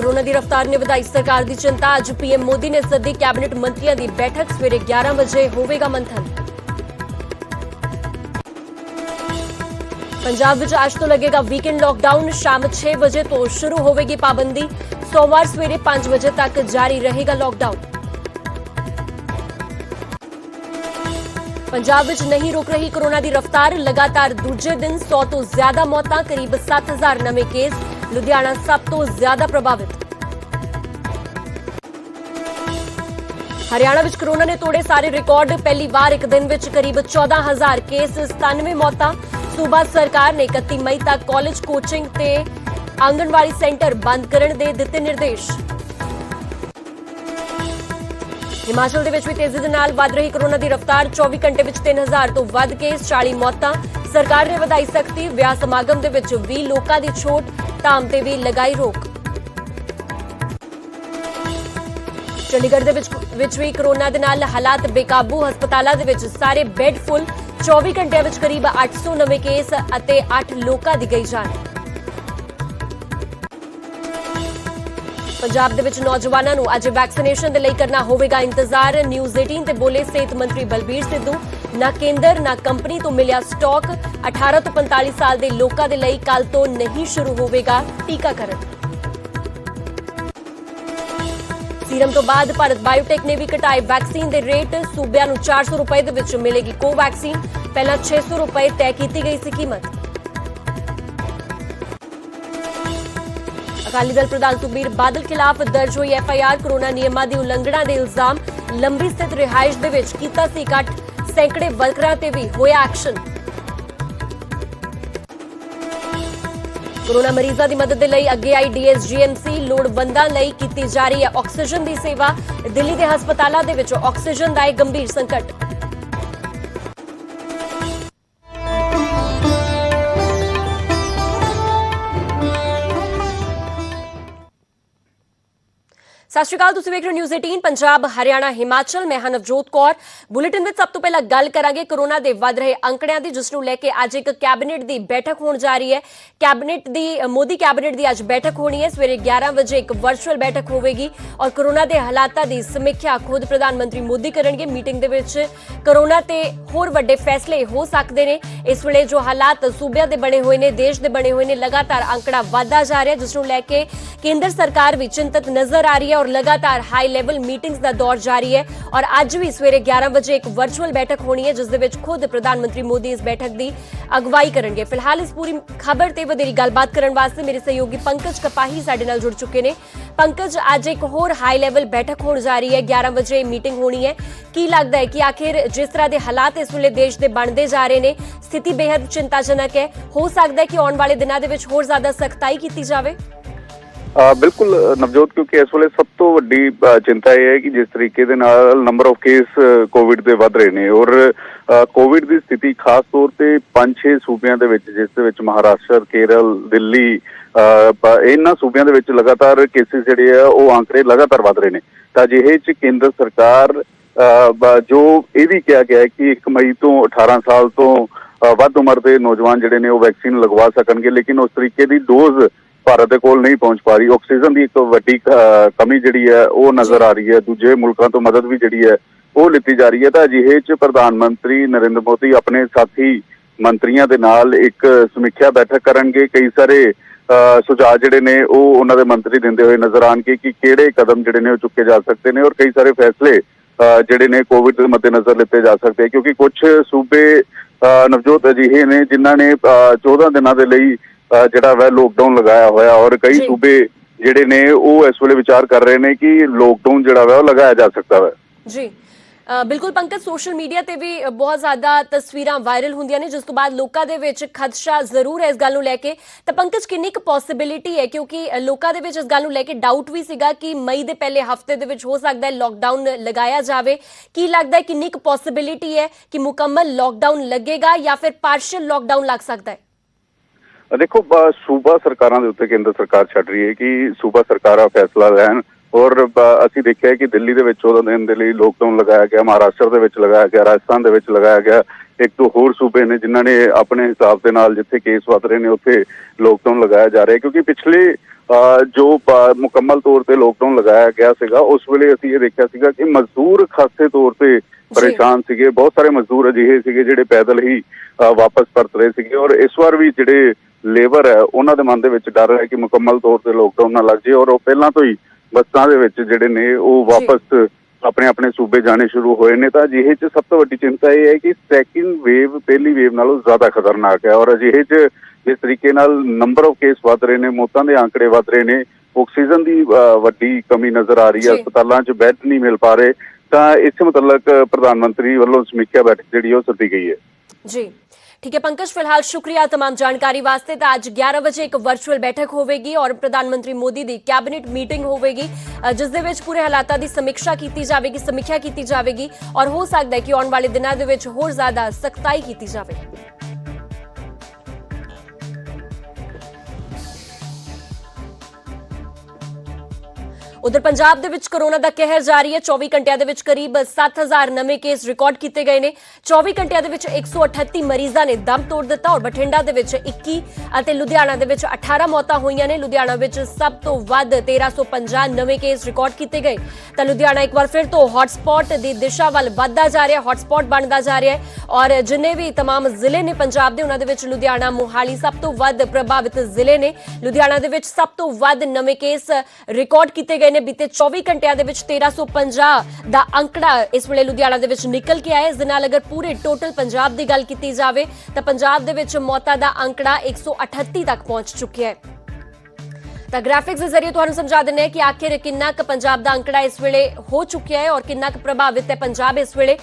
Corona की रफ्तार ने वधाई सरकार की चिंता। अज पीएम मोदी ने सदी कैबिनेट मंत्रियों की बैठक। सवेरे 11 बजे होवेगा मंथन। पंजाब विच अज तो लगेगा वीकेंड लॉकडाउन। शाम 6 बजे तो शुरू होवेगी पाबंदी। सोमवार सवेरे 5 बजे तक जारी रहेगा लॉकडाउन। पंजाब विच नहीं रुक रही कोरोना की रफ्तार। लगातार दूजे दिन 100 तो ज्यादा मौतां, करीब 7000 नवे केस। लुधियाना सब तो ज्यादा प्रभावित। हरियाणा विच कोरोना ने तोड़े सारे रिकॉर्ड। पहली बार एक दिन विच करीब 14,000 केस, 97 मौतां। सूबा सरकार ने 31 मई तक कॉलेज, कोचिंग ते आंगनवाड़ी सेंटर बंद करने दे दिते निर्देश। हिमाचल दे विच भी तेजी दे नाल वध रही कोरोना की रफ्तार। 24 घंटे विच 3000 तो वध केस, 40 मौतां। सरकार ने वधाई सख्ती। विआह समागम दे विच 20 लोकां दी छूट, धाम ते भी लगाई रोक। चंडीगढ़ दे विच भी कोरोना दे नाल हालात बेकाबू। हस्पतालां दे विच सारे बैड फुल। 24 घंटिਆਂ ਵਿੱਚ करीब 800 नवे केस ਅਤੇ 8 ਲੋਕਾਂ ਦੀ ਗਈ ਜਾਨ। ਪੰਜਾਬ ਦੇ ਵਿੱਚ ਨੌਜਵਾਨਾਂ ਨੂੰ ਅੱਜ ਵੈਕਸੀਨੇਸ਼ਨ ਦੇ ਲਈ ਕਰਨਾ ਹੋਵੇਗਾ ਇੰਤਜ਼ਾਰ। ਨਿਊਜ਼ 18 ਤੇ ਬੋਲੇ ਸਿਹਤ ਮੰਤਰੀ ਬਲਬੀਰ ਸਿੱਧੂ। ਨਾ ਕੇਂਦਰ ਨਾ ਕੰਪਨੀ ਤੋਂ ਮਿਲਿਆ ਸਟਾਕ। 18 ਤੋਂ 45 ਸਾਲ ਦੇ ਲੋਕਾਂ ਦੇ ਲਈ ਕੱਲ ਤੋਂ ਨਹੀਂ ਸ਼ੁਰੂ ਹੋਵੇਗਾ ਟੀਕਾਕਰਨ। सीरम तो बाद भारत बायोटेक ने भी घटाए वैक्सीन के रेट। सूबिया नूं 400 रुपए दे विच मिलेगी कोवैक्सीन। पहला 600 रुपए तय की गई सी कीमत। अकाली दल प्रधान सुखबीर बादल खिलाफ दर्ज हुई FIR। कोरोना नियमां दी उलंघना के इल्जाम। लंबी स्थित रिहाइश दे विच कीता सी इकट्ठ। सैकड़े वर्करां ते भी होया एक्शन। कोरोना मरीजों की मदद लई अगे आई DSGMC। लोड़वंदां लई कीती जा रही है ऑक्सीजन की सेवा। दिल्ली के हस्पतालों दे विच ऑक्सीजन का एक गंभीर संकट। सत श्री अकाल, तुसीं वेख रहे हो न्यूज़ 18 पंजाब हरियाणा हिमाचल। मैं हां नवजोत कौर। बुलेटिन में सब तो पहला गल करांगे कोरोना के वध रहे अंकड़ियां दी, जिस नूं लैके अज एक कैबिनेट की बैठक होने जा रही है। कैबिनेट दी मोदी कैबिनेट की अज बैठक होनी है। सवेरे 11 बजे एक वर्चुअल बैठक होगी और कोरोना के हालातां की समीक्षा खुद प्रधानमंत्री मोदी करेंगे। मीटिंग दे विच कोरोना ते होर वड्डे फैसले हो सकते हैं। इस वेले जो हालात सूबिया के बने हुए ने, देश के बने हुए ने, लगातार आंकड़ा वधदा जा रहा है, जिस नूं लैके केंद्र सरकार भी चिंतित नजर आ रही है और लगातार हाई लेवल मीटिंग्स का दौर जारी है। और अज भी सवेरे 11 बजे एक वर्चुअल बैठक होनी है, जिस दे विच खुद प्रधानमंत्री मोदी इस बैठक की अगवाई करेंगे। फिलहाल इस पूरी खबर ते वधेरी गलबात करने वास्ते मेरे सहयोगी पंकज कपाही साडे नाल जुड़ चुके हैं। पंकज, अज एक होर हाई लेवल बैठक होने जा रही है, 11 बजे मीटिंग होनी है। की लगता है कि आखिर जिस तरह के हालात इस वेले देश के बनते जा रहे हैं, स्थिति बेहद चिंताजनक है। हो सकता है कि आने वाले दिनों के होर ज्यादा सख्ताई की जाए। बिल्कुल नवजोत, क्योंकि इस वेले सब तो वड्डी चिंता यह है कि जिस तरीके दे नाल नंबर ऑफ केस कोविड के वध रहे हैं और कोविड की स्थिति खास तौर पर 5-6 सूबिया जिस दे विच महाराष्ट्र, केरल, दिल्ली, इन्हां सूबिया दे विच लगातार केसिस जिहड़े आ वो आंकड़े लगातार वध रहे हैं। तो अजिहे च केंद्र सरकार जो ये भी कहा गया है कि 1 मई तो 18 साल तो वध उम्र के नौजवान जिहड़े ने वो वैक्सीन लगवा सकणगे, लेकिन उस तरीके की डोज भारत के कोल नहीं पहुंच पा रही। ऑक्सीजन की एक वड्डी कमी जिहड़ी है वो नजर आ रही है। दूजे मुल्कों तो मदद भी जिहड़ी है वो लिती जा रही है। तो अजिहे च प्रधानमंत्री नरेंद्र मोदी अपने साथी मंत्रियों के नाल एक समीक्षा बैठक करनगे। कई सारे सुझाव जिहड़े ने वो उन्हां दे मंत्री दिंदे हुए नजर आएंगे कि किहड़े कदम जिहड़े ने वो चुके जा सकते हैं और कई सारे फैसले जिहड़े ने कोविड के मद्देनजर लिते जा सकते हैं, क्योंकि कुछ सूबे नवजोत अजिहे ने जिन्हां ने 14 दिनों के लिए जिहड़ा वह लॉकडाउन लगाया होया और कई सूबे जिहड़े ने वो इस वेले विचार कर रहे हैं कि लॉकडाउन जिहड़ा वह लगाया जा सकता है। जी बिल्कुल पंकज, सोशल मीडिया ते भी बहुत ज्यादा तस्वीरां वायरल होंदियां ने, जिस तो बाद लोकां दे विच खदशा जरूर है इस गल नूं लैके। तो पंकज, किन्नी क पॉसिबिलिटी है, क्योंकि लोकां दे विच इस गल नूं लैके डाउट भी सीगा कि मई दे पहले हफ्ते दे विच हो सकदा है लॉकडाउन लगाया जावे। की लगदा है किन्नी क पॉसिबिलिटी है कि मुकम्मल लॉकडाउन लगेगा या फिर पार्शियल लॉकडाउन लग सकता है? देखो, सूबा सरकारां दे उत्ते केंद्र सरकार छड़ रही है कि सूबा सरकारां फैसला लैन और असीं देखिआ कि दिल्ली दे विच 14 दिन दे लई लॉकडाउन लगाया गया, महाराष्ट्र दे विच लगाया गया, राजस्थान दे विच लगाया गया। ਇੱਕ ਦੋ ਹੋਰ ਸੂਬੇ ਨੇ ਜਿਨ੍ਹਾਂ ਨੇ ਆਪਣੇ ਹਿਸਾਬ ਦੇ ਨਾਲ ਜਿੱਥੇ ਕੇਸ ਵੱਧ ਰਹੇ ਨੇ ਉੱਥੇ ਲੋਕਡਾਊਨ ਲਗਾਇਆ ਜਾ ਰਿਹਾ, ਕਿਉਂਕਿ ਪਿਛਲੇ ਜੋ ਮੁਕੰਮਲ ਤੌਰ ਤੇ ਲੋਕਡਾਊਨ ਲਗਾਇਆ ਗਿਆ ਸੀਗਾ ਉਸ ਵੇਲੇ ਅਸੀਂ ਇਹ ਦੇਖਿਆ ਸੀਗਾ ਕਿ ਮਜ਼ਦੂਰ ਖਾਸੇ ਤੌਰ ਤੇ ਪਰੇਸ਼ਾਨ ਸੀਗੇ। ਬਹੁਤ ਸਾਰੇ ਮਜ਼ਦੂਰ ਅਜਿਹੇ ਸੀਗੇ ਜਿਹੜੇ ਪੈਦਲ ਹੀ ਵਾਪਸ ਪਰਤ ਰਹੇ ਸੀਗੇ, ਔਰ ਇਸ ਵਾਰ ਵੀ ਜਿਹੜੇ ਲੇਬਰ ਹੈ ਉਹਨਾਂ ਦੇ ਮਨ ਦੇ ਵਿੱਚ ਡਰ ਹੈ ਕਿ ਮੁਕੰਮਲ ਤੌਰ ਤੇ ਲੋਕਡਾਊਨ ਨਾ ਲੱਗ ਜੇ, ਔਰ ਉਹ ਪਹਿਲਾਂ ਤੋਂ ਹੀ ਬੱਸਾਂ ਦੇ ਵਿੱਚ ਜਿਹੜੇ ਨੇ ਉਹ ਵਾਪਸ ਆਪਣੇ ਆਪਣੇ ਸੂਬੇ ਜਾਣੇ ਸ਼ੁਰੂ ਹੋਏ ਨੇ। ਤਾਂ ਅਜਿਹੇ 'ਚ ਸਭ ਤੋਂ ਵੱਡੀ ਚਿੰਤਾ ਇਹ ਹੈ ਕਿ ਸੈਕਿੰਡ ਵੇਵ ਪਹਿਲੀ ਵੇਵ ਨਾਲੋਂ ਜ਼ਿਆਦਾ ਖਤਰਨਾਕ ਹੈ, ਔਰ ਅਜਿਹੇ 'ਚ ਜਿਸ ਤਰੀਕੇ ਨਾਲ ਨੰਬਰ ਆਫ ਕੇਸ ਵੱਧ ਰਹੇ ਨੇ, ਮੌਤਾਂ ਦੇ ਆંકੜੇ ਵੱਧ ਰਹੇ ਨੇ, ਆਕਸੀਜਨ ਦੀ ਵੱਡੀ ਕਮੀ ਨਜ਼ਰ ਆ ਰਹੀ ਹੈ, ਹਸਪਤਾਲਾਂ 'ਚ ਬੈੱਡ ਨਹੀਂ ਮਿਲ ਪਾ ਰਹੇ, ਤਾਂ ਇਸ ਮੁਤਲਕ ਪ੍ਰਧਾਨ ਮੰਤਰੀ ਵੱਲੋਂ ਸਮੀਖਿਆ ਬੈਠਕ ਜਿਹੜੀ ਉਹ ਸੱਦੀ ਗਈ ਹੈ। जी ठीक है पंकज, फिलहाल शुक्रिया तमाम जानकारी वास्ते। तो आज 11 बजे एक वर्चुअल बैठक होगी और प्रधानमंत्री मोदी की कैबिनेट मीटिंग होगी जिस दे विच पूरे हालातां दी समीक्षा की जाएगी, समीक्षा की जाएगी और हो सकता है कि आने वाले दिनों दे विच होर ज्यादा सख्ताई की जाए। उधर पंजाब दे विच कोरोना दा कहर जारी है। 24 घंटिया दे विच करीब 7000 नवे केस रिकॉर्ड किए गए ने। 24 घंटिया दे विच 138 मरीजां ने दम तोड़ दिता और बठिंडा दे विच 21 अते लुधियाना दे विच 18 मौतां होईयां ने। लुधियाना विच सब तो वध 1350 नवे केस रिकॉर्ड किए गए। तां लुधियाना एक बार फिर तो हॉटस्पॉट दी दिशा वल वधदा जा रहा है, हॉटस्पॉट बनदा जा रहा है और जिन्ने भी तमाम जिले ने पंजाब दे उन्हां दे विच लुधियाना मोहाली सब तो वध प्रभावित जिले ने। लुधियाना दे विच सब तो वध नवे केस रिकॉर्ड किए गए ने। बीते 24 घंटिया दे विच 1350 दा अंकड़ा इस वेले लुधियाना दे विच निकल के आया। इस दे नाल अगर पूरे टोटल पंजाब दी गल कीती जावे तां पंजाब दे विच मौतां दा अंकड़ा 138 तक पहुंच चुकिया है। तो ग्राफिक्स के जरिए तुहानू समझा देने कि आखिर किन्ना क पंजाब दा अंकड़ा इस वेले हो चुकिया है और किन्ना क प्रभावित है पंजाब इस वेले।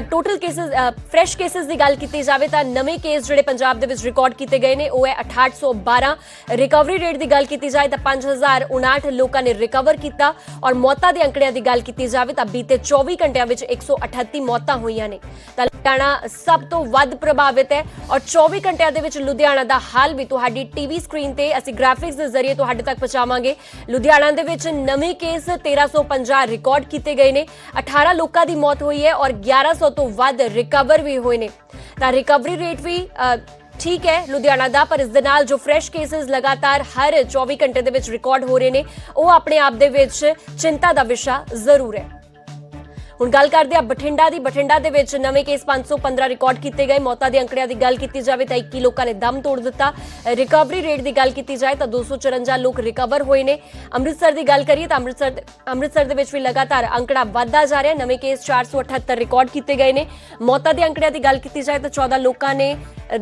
टोटल केसेस फ्रैश केसेस की गल की जाए तो नवे केस जिहड़े पंजाब दे विच रिकॉर्ड किए गए हैं वह है 6812। रिकवरी रेट की गल की जाए तो 5059 लोगों ने रिकवर किया और मौतां दे अंकड़ियां की गल की जाए तो बीते 24 घंटिया विच 138 मौतां होईयां ने। लुधियाना सब तो वध प्रभावित है और 24 घंटिया दे विच लुधियाना दा हाल भी तुहाडी टीवी स्क्रीन ते असीं ग्राफिक्स के जरिए तुहाडे तक पहुंचावांगे। लुधियाना दे विच नवे केस 1350 रिकॉर्ड किए गए ने। 18 लोगों की मौत हुई है और 1100 तो वध रिकवर भी हुए ने। तां रिकवरी रेट भी ठीक है लुधियाना दा, पर इस दे नाल जो फ्रैश केसेस लगातार हर 24 घंटे दे विच रिकॉर्ड हो रहे ने वो अपने आप दे विच चिंता दा विषय जरूर है। हुण गल करदे आ बठिंडा दी। बठिंडा दे विच नवे केस 515 रिकॉर्ड किए गए। मौतां दे अंकड़ियां दी गल कीती जावे तां 21 लोकां ने दम तोड़ दिता। रिकवरी रेट की गल की जाए तो 254 लोग रिकवर होए ने। अमृतसर की गल करिए तो अमृतसर दे विच भी लगातार अंकड़ा वधदा जा रहा है। नवे केस 478 रिकॉर्ड किए गए ने। मौतां दे अंकड़ियां की गल की जाए तो 14 लोकां ने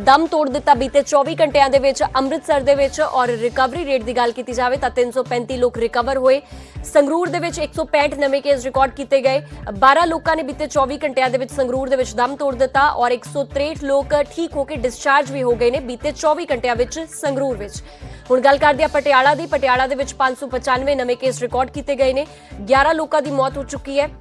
दम तोड़ दिता बीते 24 घंटिया दे विच अमृतसर दे विच और रिकवरी रेट की गल की जाए तो 335 लोग रिकवर होए। संगरूर दे विच 165 नवे केस रिकॉर्ड किए गए। 12 लोगों ने बीते 24 घंटिया दे विच संगरूर दे विच दम तोड़ दिता और 163 लोग ठीक होकर डिस्चार्ज भी हो गए ने बीते 24 घंटिया विच संगरूर विच। हुण गल करदे आ पटियाला दी। पटियाला दे विच 595 नवे केस रिकॉर्ड किए गए ने। 11 लोगों की मौत हो चुकी है।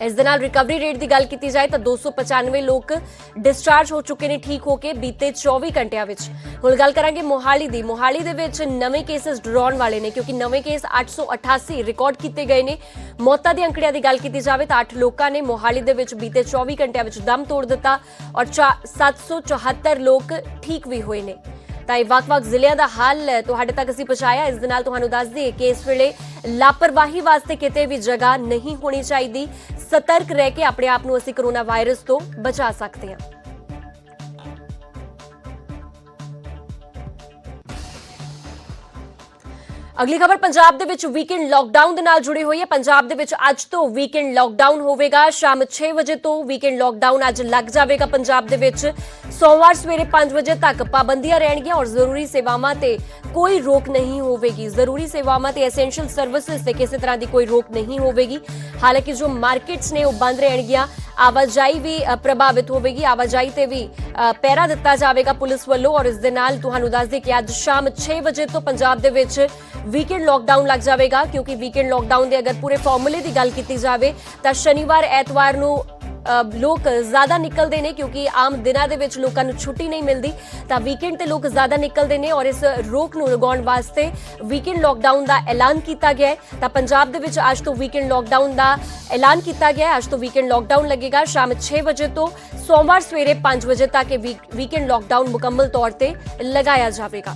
इस दे नाल रिकवरी रेट की गल की जाए तो 295 लोग डिस्चार्ज हो चुके हैं ठीक होकर बीते 24 घंटिया विच। हुण गल करांगे मोहाली दी। मोहाली दे विच नवे केसेस डराउण वाले ने क्योंकि नवे केस 888 रिकॉर्ड किए गए ने। मौतां दे अंकड़ियां दी गल की जाए तो 8 लोगों ने मोहाली दे विच बीते 24 घंटिया विच दम तोड़ दिता और 774 लोग ठीक भी हुए ने। ਤਾਂ ਇਹ ਵੱਖ-ਵੱਖ ਜ਼ਿਲ੍ਹਿਆਂ ਦਾ ਹਾਲ ਤੁਹਾਡੇ ਤੱਕ ਅਸੀਂ ਪਹੁੰਚਾਇਆ। ਇਸ ਦੇ ਨਾਲ ਤੁਹਾਨੂੰ ਦੱਸ ਦਈਏ ਕਿ ਇਸ ਵੇਲੇ ਲਾਪਰਵਾਹੀ ਵਾਸਤੇ ਕਿਤੇ ਵੀ ਜਗ੍ਹਾ ਨਹੀਂ ਹੋਣੀ ਚਾਹੀਦੀ। ਸਤਰਕ ਰਹਿ ਕੇ ਆਪਣੇ ਆਪ ਨੂੰ ਅਸੀਂ ਕੋਰੋਨਾ ਵਾਇਰਸ ਤੋਂ ਬਚਾ ਸਕਦੇ ਹਾਂ। अगली खबर पंजाब दे विच वीकेंड लॉकडाउन दे नाल जुड़ी हुई है। पंजाब दे विच अज तो वीकेंड लॉकडाउन होवेगा। शाम 6 बजे तो वीकेंड लॉकडाउन अज लग जाएगा। पंजाब दे विच सोमवार सवेरे 5 बजे तक पाबंदियां रहणगियां और जरूरी सेवावां ते कोई रोक नहीं होवेगी। जरूरी सेवावां ते एसेंशियल सर्विसेज ते किसी तरह की कोई रोक नहीं होवेगी। हालांकि जो मार्केट्स ने वो बंद रहणगियां। आवाजाही भी प्रभावित होगी। आवाजाही ते भी पहरा दिता जाएगा पुलिस वालों और इस दे नाल तुहानू दस दे कि अज शाम 6 बजे तो पंजाब दे विच वीकेंड लॉकडाउन लग जाएगा क्योंकि वीकेंड लॉकडाउन के अगर पूरे फॉर्मूले की गल की जाए तो शनिवार ऐतवार नू ਲੋਕ ਜ਼ਿਆਦਾ ਨਿਕਲਦੇ ਨੇ ਕਿਉਂਕਿ ਆਮ ਦਿਨਾਂ ਦੇ ਵਿੱਚ ਲੋਕਾਂ ਨੂੰ ਛੁੱਟੀ ਨਹੀਂ ਮਿਲਦੀ ਤਾਂ ਵੀਕਐਂਡ ਤੇ ਲੋਕ ਜ਼ਿਆਦਾ ਨਿਕਲਦੇ ਨੇ ਔਰ ਇਸ ਰੋਕ ਨੂੰ ਲਗਾਉਣ ਵਾਸਤੇ ਵੀਕਐਂਡ ਲੋਕਡਾਊਨ ਦਾ ਐਲਾਨ ਕੀਤਾ ਗਿਆ ਹੈ। ਤਾਂ ਪੰਜਾਬ ਦੇ ਵਿੱਚ ਅੱਜ ਤੋਂ ਵੀਕਐਂਡ ਲੋਕਡਾਊਨ ਦਾ ਐਲਾਨ ਕੀਤਾ ਗਿਆ ਹੈ। ਅੱਜ ਤੋਂ ਵੀਕਐਂਡ ਲੋਕਡਾਊਨ ਲੱਗੇਗਾ ਸ਼ਾਮ 6 ਵਜੇ ਤੋਂ ਸੋਮਵਾਰ ਸਵੇਰੇ 5 ਵਜੇ ਤੱਕ ਇਹ ਵੀਕਐਂਡ ਲੋਕਡਾਊਨ ਮੁਕੰਮਲ ਤੌਰ ਤੇ ਲਗਾਇਆ ਜਾਵੇਗਾ।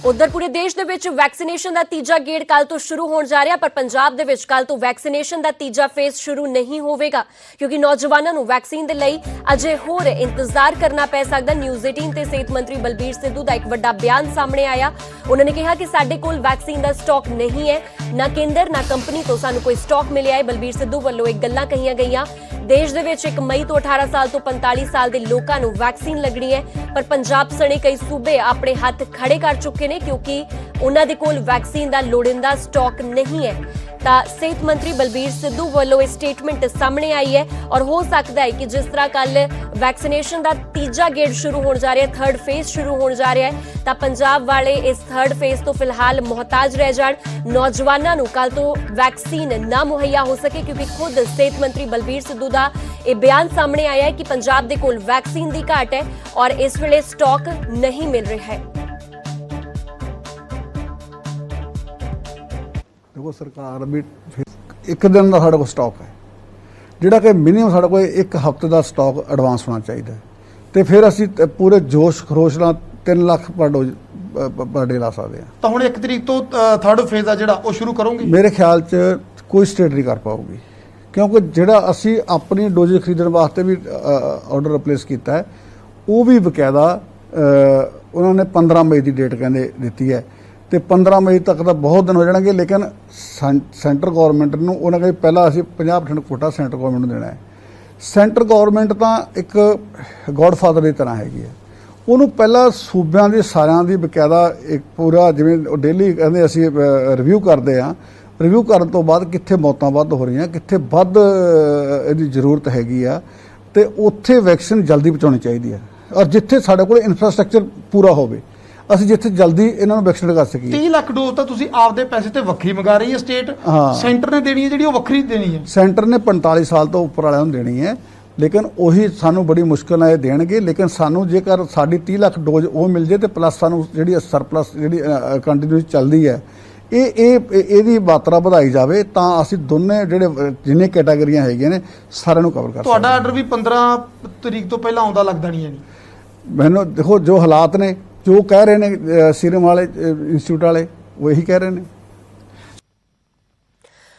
ਉਧਰ ਪੂਰੇ ਦੇਸ਼ ਦੇ ਵਿੱਚ ਵੈਕਸੀਨੇਸ਼ਨ ਦਾ ਤੀਜਾ ਗੇੜ ਕੱਲ ਤੋਂ ਸ਼ੁਰੂ ਹੋਣ ਜਾ ਰਿਹਾ ਪਰ ਪੰਜਾਬ ਦੇ ਵਿੱਚ ਕੱਲ ਤੋਂ ਵੈਕਸੀਨੇਸ਼ਨ ਦਾ ਤੀਜਾ ਫੇਜ਼ ਸ਼ੁਰੂ ਨਹੀਂ ਹੋਵੇਗਾ ਕਿਉਂਕਿ ਨੌਜਵਾਨਾਂ ਨੂੰ ਵੈਕਸੀਨ ਦੇ ਲਈ ਅਜੇ ਹੋਰ ਇੰਤਜ਼ਾਰ ਕਰਨਾ ਪੈ ਸਕਦਾ। ਨਿਊਜ਼ 18 ਤੇ ਸਿਹਤ ਮੰਤਰੀ ਬਲਬੀਰ ਸਿੱਧੂ ਦਾ ਇੱਕ ਵੱਡਾ ਬਿਆਨ ਸਾਹਮਣੇ ਆਇਆ। ਉਹਨਾਂ ਨੇ ਕਿਹਾ ਕਿ ਸਾਡੇ ਕੋਲ ਵੈਕਸੀਨ ਦਾ ਸਟਾਕ ਨਹੀਂ ਹੈ, ਨਾ ਕੇਂਦਰ ਨਾ ਕੰਪਨੀ ਤੋਂ ਸਾਨੂੰ ਕੋਈ ਸਟਾਕ ਮਿਲਿਆ ਹੈ। ਬਲਬੀਰ ਸਿੱਧੂ ਵੱਲੋਂ ਇੱਕ ਗੱਲਾਂ ਕਹੀਆਂ ਗਈਆਂ। ਦੇਸ਼ ਦੇ ਵਿੱਚ 1 ਮਈ ਤੋਂ 18 ਸਾਲ ਤੋਂ 45 ਸਾਲ ਦੇ ਲੋਕਾਂ ਨੂੰ ਵੈਕਸੀਨ ਲੱਗਣੀ ਹੈ ਪਰ ਪੰਜਾਬ ਸਣੇ ਕਈ ਸੂਬੇ ਆਪਣੇ ਹੱਥ ਖੜੇ ਕਰ ਚੁੱਕੇ ਨੇ ਕਿਉਂਕਿ ਉਹਨਾਂ ਦੇ ਕੋਲ ਵੈਕਸੀਨ ਦਾ ਲੋੜੀਂਦਾ ਸਟਾਕ ਨਹੀਂ ਹੈ। ਤਾਂ ਸਿਹਤ ਮੰਤਰੀ ਬਲਬੀਰ ਸਿੱਧੂ ਵੱਲੋਂ ਇਹ ਸਟੇਟਮੈਂਟ ਸਾਹਮਣੇ ਆਈ ਹੈ ਔਰ ਹੋ ਸਕਦਾ ਹੈ ਕਿ ਜਿਸ ਤਰ੍ਹਾਂ ਕੱਲ ਵੈਕਸੀਨੇਸ਼ਨ ਦਾ ਤੀਜਾ ਗੇੜ ਸ਼ੁਰੂ ਹੋਣ ਜਾ ਰਿਹਾ ਹੈ, ਥਰਡ ਫੇਜ਼ ਸ਼ੁਰੂ ਹੋਣ ਜਾ ਰਿਹਾ ਹੈ ਤਾਂ ਪੰਜਾਬ ਵਾਲੇ ਇਸ ਥਰਡ ਫੇਜ਼ ਤੋਂ ਫਿਲਹਾਲ ਮੁਹਤਾਜ ਰਹਿ ਜਾਣ। ਨੌਜਵਾਨਾਂ ਨੂੰ ਕੱਲ ਤੋਂ ਵੈਕਸੀਨ ਨਾ ਮੁਹੱਈਆ ਹੋ ਸਕੇ ਕਿਉਂਕਿ ਖੁਦ ਸਿਹਤ ਮੰਤਰੀ ਬਲਬੀਰ ਸਿੱਧੂ ਦਾ ਇਹ ਬਿਆਨ ਸਾਹਮਣੇ ਆਇਆ ਹੈ ਕਿ ਪੰਜਾਬ ਦੇ ਕੋਲ ਵੈਕਸੀਨ ਦੀ ਘਾਟ ਹੈ ਔਰ ਇਸ ਵੇਲੇ ਸਟਾਕ ਨਹੀਂ ਮਿਲ ਰਿਹਾ ਹੈ। देखो सरकार भी एक दिन का साढ़े को स्टॉक है जिहड़ा कि मिनीमम साढ़े को एक हफ्ते का स्टॉक एडवांस होना चाहिए तो फिर असी पूरे जोश खरोश नाल 3 लाख पर डोज पर डे ला सकते हैं। ਤਾਂ ਹੁਣ 1 ਤਰੀਕ ਤੋਂ ਥਰਡ ਫੇਜ਼ ਆ ਜਿਹੜਾ ਉਹ ਸ਼ੁਰੂ ਕਰੋਗੇ? मेरे ख्याल च कोई स्टेट नहीं कर पाऊगी क्योंकि जिहड़ा असी अपनी डोज खरीदण वास्ते भी ऑर्डर रिप्लेस किया है वो भी बकायदा उन्होंने 15 मई की डेट कहते दी है तो 15 मई तक तो बहुत दिन हो जाएंगे लेकिन सेंटर गौरमेंट ਨੂੰ ਉਹਨਾਂ ਕਹਿੰਦੇ ਪਹਿਲਾਂ ਅਸੀਂ 50% ਕੋਟਾ ਸੈਂਟਰ ਗੌਰਮੈਂਟ ਨੂੰ ਦੇਣਾ ਹੈ। ਸੈਂਟਰ ਗੌਰਮੈਂਟ ਤਾਂ ਇੱਕ ਗੋਡਫਾਦਰ ਦੀ ਤਰ੍ਹਾਂ ਹੈਗੀ ਹੈ। ਉਹਨੂੰ ਪਹਿਲਾਂ ਸੂਬਿਆਂ ਦੇ ਸਾਰਿਆਂ ਦੀ ਬਕਾਇਦਾ ਇੱਕ ਪੂਰਾ ਜਿਵੇਂ ਡੇਲੀ ਕਹਿੰਦੇ ਅਸੀਂ ਰਿਵਿਊ ਕਰਦੇ ਆ। ਰਿਵਿਊ ਕਰਨ ਤੋਂ ਬਾਅਦ ਕਿੱਥੇ ਮੌਤਾਂ ਵੱਧ ਹੋ ਰਹੀਆਂ ਕਿੱਥੇ ਵੱਧ ਇਹਦੀ ਜ਼ਰੂਰਤ ਹੈਗੀ ਆ ਤੇ ਉੱਥੇ ਵੈਕਸੀਨ ਜਲਦੀ ਪਹੁੰਚਾਉਣੀ ਚਾਹੀਦੀ ਹੈ ਔਰ ਜਿੱਥੇ ਸਾਡੇ ਕੋਲ ਇਨਫਰਾਸਟ੍ਰਕਚਰ ਪੂਰਾ ਹੋਵੇ ਅਸੀਂ ਜਿੱਥੇ ਜਲਦੀ ਇਹਨਾਂ ਨੂੰ ਵੈਕਸੀਨ ਕਰ ਸਕੀਏ। 30 ਲੱਖ ਡੋਜ਼ ਤਾਂ ਤੁਸੀਂ ਆਪਦੇ ਪੈਸੇ ਤੇ ਵੱਖਰੀ ਮੰਗਾ ਰਹੀ ਹੈ ਸਟੇਟ, ਸੈਂਟਰ ਨੇ ਦੇਣੀ ਹੈ ਜਿਹੜੀ ਉਹ ਵੱਖਰੀ ਦੇਣੀ ਹੈ। ਸੈਂਟਰ ਨੇ 45 ਸਾਲ ਤੋਂ ਉੱਪਰ ਵਾਲਿਆਂ ਨੂੰ ਦੇਣੀ ਹੈ ਲੇਕਿਨ ਉਹੀ ਸਾਨੂੰ ਬੜੀ ਮੁਸ਼ਕਲ ਨਾਲ ਇਹ ਦੇਣਗੇ ਲੇਕਿਨ ਸਾਨੂੰ ਜੇਕਰ ਸਾਡੀ 30 ਲੱਖ ਡੋਜ਼ ਉਹ ਮਿਲ ਜੇ ਤੇ ਪਲੱਸ ਸਾਨੂੰ ਜਿਹੜੀ ਸਰਪਲਸ ਜਿਹੜੀ ਕੰਟੀਨਿਊਸ ਚੱਲਦੀ ਹੈ ਇਹਦੀ ਮਾਤਰਾ ਵਧਾਈ ਜਾਵੇ ਤਾਂ ਅਸੀਂ ਦੋਨੇ ਜਿਹੜੇ ਜਿੰਨੇ ਕੈਟਾਗਰੀਆਂ ਹੈਗੀਆਂ ਨੇ ਸਾਰਿਆਂ ਨੂੰ ਕਵਰ ਕਰ ਸਕਦੇ। ਤੁਹਾਡਾ ਆਰਡਰ ਵੀ 15 ਤਰੀਕ ਤੋਂ ਪਹਿਲਾਂ ਆਉਂਦਾ ਲੱਗਦਾ ਨਹੀਂ ਹੈ ਜੀ? ਮੈਨੂੰ ਦੇਖੋ ਜੋ ਹਾਲਾਤ ਨੇ ਜੋ ਕਹਿ ਰਹੇ ਨੇ ਸੀਰਮ ਵਾਲੇ ਇੰਸਟੀਚਿਊਟ ਵਾਲੇ ਉਹ ਇਹੀ ਕਹਿ ਰਹੇ ਨੇ।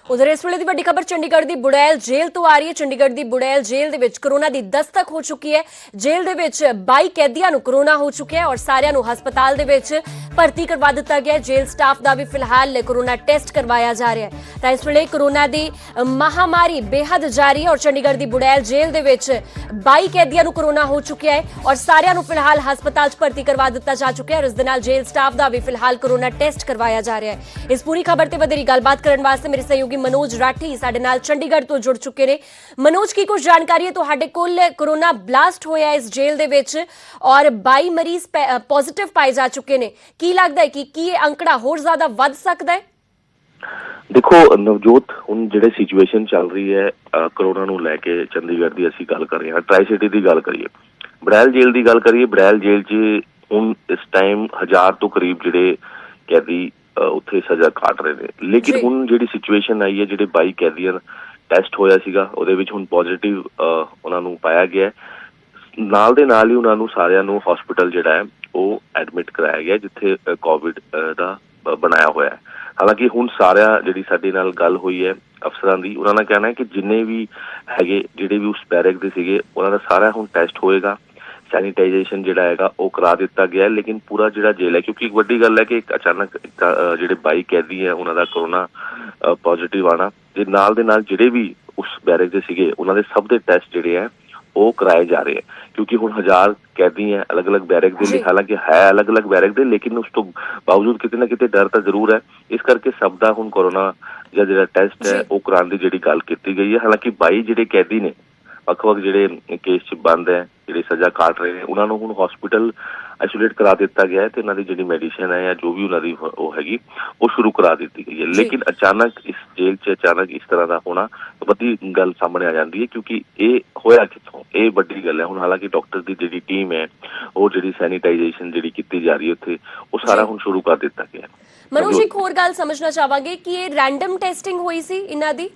ਉਧਰ ਇਸ ਵੇਲੇ ਦੀ ਵੱਡੀ ਖਬਰ ਚੰਡੀਗੜ੍ਹ ਦੀ ਬੁੜੈਲ ਜੇਲ੍ਹ ਤੋਂ ਆ ਰਹੀ ਹੈ। ਚੰਡੀਗੜ੍ਹ ਦੀ ਬੁੜੈਲ ਜੇਲ੍ਹ ਦੇ ਵਿੱਚ ਕਰੋਨਾ ਦੀ ਦਸਤਕ ਹੋ ਚੁੱਕੀ ਹੈ। ਜੇਲ੍ਹ ਦੇ ਵਿੱਚ 22 ਕੈਦੀਆਂ ਨੂੰ ਕਰੋਨਾ ਹੋ ਚੁੱਕਿਆ ਹੈ ਔਰ ਸਾਰਿਆਂ ਨੂੰ ਹਸਪਤਾਲ ਦੇ ਵਿੱਚ ਭਰਤੀ ਕਰਵਾ ਦਿੱਤਾ ਗਿਆ ਹੈ। ਜੇਲ੍ਹ ਸਟਾਫ ਦਾ ਵੀ ਫਿਲਹਾਲ ਕਰੋਨਾ ਟੈਸਟ ਕਰਵਾਇਆ ਜਾ ਰਿਹਾ ਹੈ। ਤਾਂ ਇਸ ਵੇਲੇ ਕਰੋਨਾ ਦੀ ਮਹਾਮਾਰੀ ਬੇਹੱਦ ਜਾਰੀ ਹੈ ਔਰ ਚੰਡੀਗੜ੍ਹ ਦੀ ਬੁੜੈਲ ਜੇਲ੍ਹ ਦੇ ਵਿੱਚ 22 ਕੈਦੀਆਂ ਨੂੰ ਕਰੋਨਾ ਹੋ ਚੁੱਕਿਆ ਹੈ ਔਰ ਸਾਰਿਆਂ ਨੂੰ ਫਿਲਹਾਲ ਹਸਪਤਾਲ 'ਚ ਭਰਤੀ ਕਰਵਾ ਦਿੱਤਾ ਜਾ ਚੁੱਕਿਆ ਹੈ ਔਰ ਇਸ ਦੇ ਨਾਲ ਜੇਲ੍ਹ ਸਟਾਫ ਦਾ ਵੀ ਫਿਲਹਾਲ ਕਰੋਨਾ ਟੈਸਟ ਕਰਵਾਇਆ ਜਾ ਰਿਹਾ ਹੈ। ਇਸ ਪੂਰੀ ਖਬਰ ਤੇ ਵਧੇਰੀ ਗੱਲਬਾਤ ਕਰਨ ਵਾਸਤੇ ਮੇਰੇ ਸਹਿਯੋਗੀ ਮਨੋਜ ਰਾਠੀ ਸਾਡੇ ਨਾਲ ਚੰਡੀਗੜ੍ਹ ਤੋਂ ਜੁੜ ਚੁੱਕੇ ਨੇ। ਮਨੋਜ ਕੀ ਕੁਝ ਜਾਣਕਾਰੀ ਹੈ ਤੁਹਾਡੇ ਕੋਲ? ਕਰੋਨਾ ਬਲਾਸਟ ਹੋਇਆ ਇਸ ਜੇਲ੍ਹ ਦੇ ਵਿੱਚ ਔਰ 22 ਮਰੀਜ਼ ਪੋਜ਼ਿਟਿਵ ਪਾਏ ਜਾ ਚੁੱਕੇ ਨੇ। ਕੀ ਲੱਗਦਾ ਹੈ ਕਿ ਕੀ ਇਹ ਅੰਕੜਾ ਹੋਰ ਜ਼ਿਆਦਾ ਵੱਧ ਸਕਦਾ ਹੈ? ਦੇਖੋ ਨਵਜੋਤ, ਹੁਣ ਜਿਹੜੇ ਸਿਚੁਏਸ਼ਨ ਚੱਲ ਰਹੀ ਹੈ ਕਰੋਨਾ ਨੂੰ ਲੈ ਕੇ ਚੰਡੀਗੜ੍ਹ ਦੀ ਅਸੀਂ ਗੱਲ ਕਰ ਰਹੇ ਹਾਂ, ਟਰਾਈ ਸਿਟੀ ਦੀ ਗੱਲ ਕਰੀਏ, ਬੜੈਲ ਜੇਲ੍ਹ ਦੀ ਗੱਲ ਕਰੀਏ, ਬੜੈਲ ਜੇਲ੍ਹ 'ਚ ਹੁਣ ਇਸ ਟਾਈਮ 1000 ਤੋਂ ਕਰੀਬ ਜਿਹੜੇ ਕੈਦੀ ਉੱਥੇ ਸਜ਼ਾ ਕਾਟ ਰਹੇ ਨੇ ਲੇਕਿਨ ਹੁਣ ਜਿਹੜੀ ਸਿਚੁਏਸ਼ਨ ਆਈ ਹੈ ਜਿਹੜੇ 22 ਕੈਦੀਆਂ ਟੈਸਟ ਹੋਇਆ ਸੀਗਾ ਉਹਦੇ ਵਿੱਚ ਹੁਣ ਪੋਜ਼ਿਟਿਵ ਉਹਨਾਂ ਨੂੰ ਪਾਇਆ ਗਿਆ। ਨਾਲ ਦੇ ਨਾਲ ਹੀ ਉਹਨਾਂ ਨੂੰ ਸਾਰਿਆਂ ਨੂੰ ਹਸਪੀਟਲ ਜਿਹੜਾ ਹੈ ਉਹ ਐਡਮਿਟ ਕਰਾਇਆ ਗਿਆ ਜਿੱਥੇ ਕੋਵਿਡ ਦਾ ਬਣਾਇਆ ਹੋਇਆ ਹੈ। ਹਾਲਾਂਕਿ ਹੁਣ ਸਾਰਿਆਂ ਜਿਹੜੀ ਸਾਡੇ ਨਾਲ ਗੱਲ ਹੋਈ ਹੈ ਅਫਸਰਾਂ ਦੀ, ਉਹਨਾਂ ਦਾ ਕਹਿਣਾ ਹੈ ਕਿ ਜਿੰਨੇ ਵੀ ਹੈਗੇ ਜਿਹੜੇ ਵੀ ਉਸ ਬੈਰਕ ਦੇ ਸੀਗੇ ਉਹਨਾਂ ਦਾ ਸਾਰਾ ਹੁਣ ਟੈਸਟ ਹੋਏਗਾ, ਸੈਨੀਟਾਈਜੇਸ਼ਨ ਜਿਹੜਾ ਹੈਗਾ ਉਹ ਕਰਾ ਦਿੱਤਾ ਗਿਆ। ਲੇਕਿਨ ਪੂਰਾ ਜਿਹੜਾ ਜੇਲ੍ਹ ਹੈ ਕਿਉਂਕਿ ਇੱਕ ਵੱਡੀ ਗੱਲ ਹੈ ਕਿ ਅਚਾਨਕ ਜਿਹੜੇ 22 ਕੈਦੀ ਹੈ ਉਹਨਾਂ ਦਾ ਕਰੋਨਾ ਪੋਜ਼ਿਟਿਵ ਆਉਣਾ ਤੇ ਨਾਲ ਦੇ ਨਾਲ ਜਿਹੜੇ ਵੀ ਉਸ ਬੈਰਕ ਦੇ ਸੀਗੇ ਉਹਨਾਂ ਦੇ ਸਭ ਦੇ ਟੈਸਟ ਜਿਹੜੇ ਹੈ ਉਹ ਕਰਾਏ ਜਾ ਰਹੇ ਹੈ ਕਿਉਂਕਿ ਹੁਣ 1000 ਕੈਦੀ ਹੈ ਅਲੱਗ-ਅਲੱਗ ਬੈਰਕ ਦੇ ਲਈ, ਹਾਲਾਂਕਿ ਹੈ ਅਲੱਗ-ਅਲੱਗ ਬੈਰਕ ਦੇ ਲੇਕਿਨ ਉਸ ਤੋਂ ਬਾਵਜੂਦ ਕਿਤੇ ਨਾ ਕਿਤੇ ਡਰ ਤਾਂ ਜ਼ਰੂਰ ਹੈ। ਇਸ ਕਰਕੇ ਸਭ ਦਾ ਹੁਣ ਕੋਰੋਨਾ ਜਾਂ ਜਿਹੜਾ ਟੈਸਟ ਹੈ ਉਹ ਕਰਾਉਣ ਦੀ ਜਿਹੜੀ ਗੱਲ ਕੀਤੀ ਗਈ ਹੈ। ਹਾਲਾਂਕਿ 22 ਜਿਹੜੇ ਕੈਦੀ ਨੇ ਵੱਖ-ਵੱਖ ਜਿਹੜੇ ਕੇਸ 'ਚ ਬੰਦ ਹੈ, ਜਿਹੜੇ ਸਜ਼ਾ ਕਾਟ ਰਹੇ ਨੇ, ਉਹਨਾਂ ਨੂੰ ਹੁਣ ਹਸਪੀਟਲ ਆਈਸੋਲੇਟ ਕਰਾ ਦਿੱਤਾ ਗਿਆ ਹੈ ਤੇ ਉਹਨਾਂ ਦੀ ਜਿਹੜੀ ਮੈਡੀਸਿਨ ਹੈ ਜਾਂ ਜੋ ਵੀ ਉਹਨਾਂ ਦੀ ਉਹ ਹੈਗੀ ਉਹ ਸ਼ੁਰੂ ਕਰਾ ਦਿੱਤੀ ਗਈ ਹੈ। ਲੇਕਿਨ ਅਚਾਨਕ ਇਸ ਜੇਲ੍ਹ 'ਚ ਅਚਾਨਕ ਇਸ ਤਰ੍ਹਾਂ ਦਾ ਹੋਣਾ ਵੱਡੀ ਗੱਲ ਸਾਹਮਣੇ ਆ ਜਾਂਦੀ ਹੈ, ਕਿਉਂਕਿ ਇਹ ਹੋਇਆ ਕਿੱਥੋਂ, ਇਹ ਵੱਡੀ ਗੱਲ ਹੈ। ਹੁਣ ਹਾਲਾਂਕਿ ਡਾਕਟਰ ਦੀ ਜਿਹੜੀ ਟੀਮ ਹੈ ਉਹ ਜਿਹੜੀ ਸੈਨੀਟਾਈਜੇਸ਼ਨ ਜਿਹੜੀ ਕੀਤੀ ਜਾ ਰਹੀ ਹੈ ਉੱਥੇ, ਉਹ ਸਾਰਾ ਹੁਣ ਸ਼ੁਰੂ ਕਰ ਦਿੱਤਾ ਗਿਆ ਹੈ। ਮਨੋਜ, ਇੱਕ ਹੋਰ ਗੱਲ ਸਮਝਣਾ ਚਾਹਾਂਗੇ ਕਿ ਇਹ ਰੈਂਡਮ ਟੈਸਟਿੰਗ ਹੋਈ ਸੀ ਇਹਨਾਂ ਦੀ,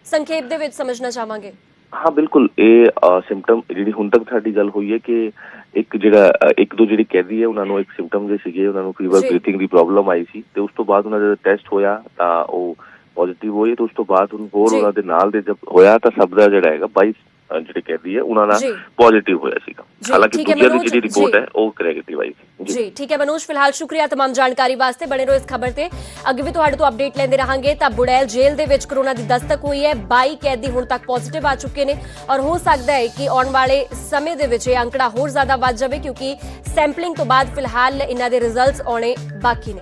ਸੰਖੇਪ ਦੇ ਵਿੱਚ ਸਮਝਣਾ ਚਾਹਾਂਗੇ। ਹਾਂ ਬਿਲਕੁਲ, ਇਹ ਸਿੰਪਟਮ ਜਿਹੜੀ ਹੁਣ ਤੱਕ ਸਾਡੀ ਗੱਲ ਹੋਈ ਹੈ ਕਿ ਇੱਕ ਦੋ ਜਿਹੜੇ ਕੈਦੀ ਹੈ ਉਹਨਾਂ ਨੂੰ ਇੱਕ ਸਿੰਪਟਮ ਜੇ ਸੀਗੇ, ਉਹਨਾਂ ਨੂੰ ਫੀਵਰ ਬਰੀਥਿੰਗ ਦੀ ਪ੍ਰੋਬਲਮ ਆਈ ਸੀ ਤੇ ਉਸ ਤੋਂ ਬਾਅਦ ਉਹਨਾਂ ਦਾ ਟੈਸਟ ਹੋਇਆ ਤਾਂ ਉਹ ਪੋਜ਼ਿਟਿਵ ਹੋਏ ਤੇ ਉਸ ਤੋਂ ਬਾਅਦ ਹੁਣ ਹੋਰ ਉਹਨਾਂ ਦੇ ਨਾਲ ਦੇ ਜਦ ਹੋਇਆ ਤਾਂ ਸਭ ਦਾ ਜਿਹੜਾ ਹੈਗਾ 22 ਜਿਹੜੇ ਕੈਦੀ ਹੈ ਉਹਨਾਂ ਦਾ ਪੋਜ਼ਿਟਿਵ ਹੋਇਆ ਸੀਗਾ। ਹਾਲਾਂਕਿ ਦੂਜਿਆਂ ਦੀ ਜਿਹੜੀ ਰਿਪੋਰਟ ਹੈ ਉਹ ਨੈਗੇਟਿਵ ਆਈ ਸੀ। ਜੀ ਠੀਕ ਹੈ ਮਨੋਜ, ਫਿਲਹਾਲ ਸ਼ੁਕਰੀਆ तमाम ਜਾਣਕਾਰੀ ਵਾਸਤੇ। ਬਣੇ ਰਹੋ ਇਸ ਖਬਰ ਤੇ, ਅੱਗੇ ਵੀ ਤੁਹਾਡੇ ਤੋਂ ਅਪਡੇਟ ਲੈਂਦੇ ਰਹਾਂਗੇ। ਤਾਂ ਬੁੜੈਲ ਜੇਲ੍ਹ ਦੇ ਵਿੱਚ ਕੋਰੋਨਾ ਦੀ ਦਸਤਕ ਹੋਈ ਹੈ, 22 ਕੈਦੀ ਹੁਣ ਤੱਕ ਪੋਜ਼ਿਟਿਵ ਆ ਚੁੱਕੇ ਨੇ ਔਰ ਹੋ ਸਕਦਾ ਹੈ ਕਿ ਆਉਣ ਵਾਲੇ ਸਮੇਂ ਦੇ ਵਿੱਚ ਇਹ ਅੰਕੜਾ ਹੋਰ ਜ਼ਿਆਦਾ ਵੱਧ ਜਾਵੇ, ਕਿਉਂਕਿ ਸੈਂਪਲਿੰਗ ਤੋਂ ਬਾਅਦ ਫਿਲਹਾਲ ਇਹਨਾਂ ਦੇ ਰਿਜ਼ਲਟਸ ਆਉਣੇ ਬਾਕੀ ਨੇ।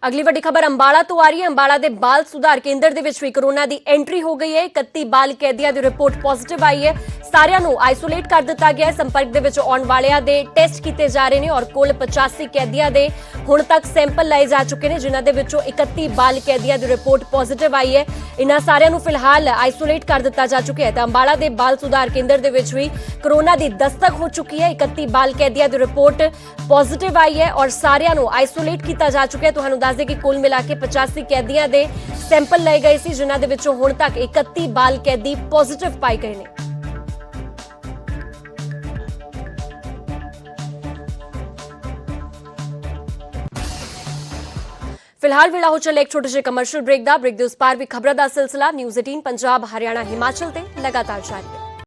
ਅਗਲੀ ਵੱਡੀ ਖਬਰ ਅੰਬਾਲਾ ਤੋਂ ਆ ਰਹੀ ਹੈ। ਅੰਬਾਲਾ ਦੇ ਬਾਲ ਸੁਧਾਰ ਕੇਂਦਰ ਦੇ ਵਿੱਚ ਵੀ ਕੋਰੋਨਾ ਦੀ ਐਂਟਰੀ ਹੋ ਗਈ ਹੈ। 31 ਬਾਲ ਕੈਦੀਆਂ ਦੀ ਰਿਪੋਰਟ ਪੋਜ਼ਿਟਿਵ ਆਈ ਹੈ। ਸਾਰਿਆਂ ਨੂੰ ਆਈਸੋਲੇਟ ਕਰ ਦਿੱਤਾ ਗਿਆ ਹੈ। ਸੰਪਰਕ ਦੇ ਵਿੱਚ ਆਉਣ ਵਾਲਿਆਂ ਦੇ ਟੈਸਟ ਕੀਤੇ ਜਾ ਰਹੇ ਨੇ ਔਰ ਕੁੱਲ 85 ਕੈਦੀਆਂ ਦੇ ਹੁਣ ਤੱਕ ਸੈਂਪਲ ਲਏ ਜਾ ਚੁੱਕੇ ਨੇ, ਜਿਨ੍ਹਾਂ ਦੇ ਵਿੱਚੋਂ 31 ਬਾਲ ਕੈਦੀਆਂ ਦੀ ਰਿਪੋਰਟ ਪੋਜ਼ਿਟਿਵ ਆਈ ਹੈ। ਇਹਨਾਂ ਸਾਰਿਆਂ ਨੂੰ ਫਿਲਹਾਲ ਆਈਸੋਲੇਟ ਕਰ ਦਿੱਤਾ ਜਾ ਚੁੱਕਿਆ ਹੈ। ਤਾਂ ਅੰਬਾਲਾ ਦੇ ਬਾਲ ਸੁਧਾਰ ਕੇਂਦਰ ਦੇ ਵਿੱਚ ਵੀ ਕੋਰੋਨਾ ਦੀ ਦਸਤਕ ਹੋ ਚੁੱਕੀ ਹੈ। 31 ਬਾਲ ਕੈਦੀਆਂ ਦੀ ਰਿਪੋਰਟ ਪੋਜ਼ਿਟਿਵ ਆਈ ਹੈ ਔਰ ਸਾਰਿਆਂ ਨੂੰ ਆਈਸੋਲੇਟ ਕੀਤਾ ਜਾ ਚੁੱਕਿਆ ਹੈ। ਤੁਹਾਨੂੰ ਦੱਸ ਦੇ ਕਿ ਕੁੱਲ ਮਿਲਾ ਕੇ 85 ਕੈਦੀਆਂ ਦੇ ਸੈਂਪਲ ਲਏ ਗਏ ਸੀ, ਜਿਨ੍ਹਾਂ ਦੇ ਵਿੱਚੋਂ ਹੁਣ ਤੱਕ 31 ਬਾਲ ਕੈਦੀ ਪੋਜ਼ਿਟਿਵ ਪਾਏ ਗਏ ਨੇ। ਫਿਲਹਾਲ ਵੇਲਾ ਹੋ ਚੱਲਿਆ ਇੱਕ ਛੋਟੇ ਜਿਹੇ ਕਮਰਸ਼ੀਅਲ ਬ੍ਰੇਕ ਦਾ। ਬ੍ਰੇਕ ਦੇ ਉਸ ਪਾਰ ਵੀ ਖਬਰਾਂ ਦਾ ਸਿਲਸਿਲਾ ਨਿਊਜ਼ 18 ਪੰਜਾਬ ਹਰਿਆਣਾ ਹਿਮਾਚਲ ਤੇ ਲਗਾਤਾਰ ਜਾਰੀ ਹੈ।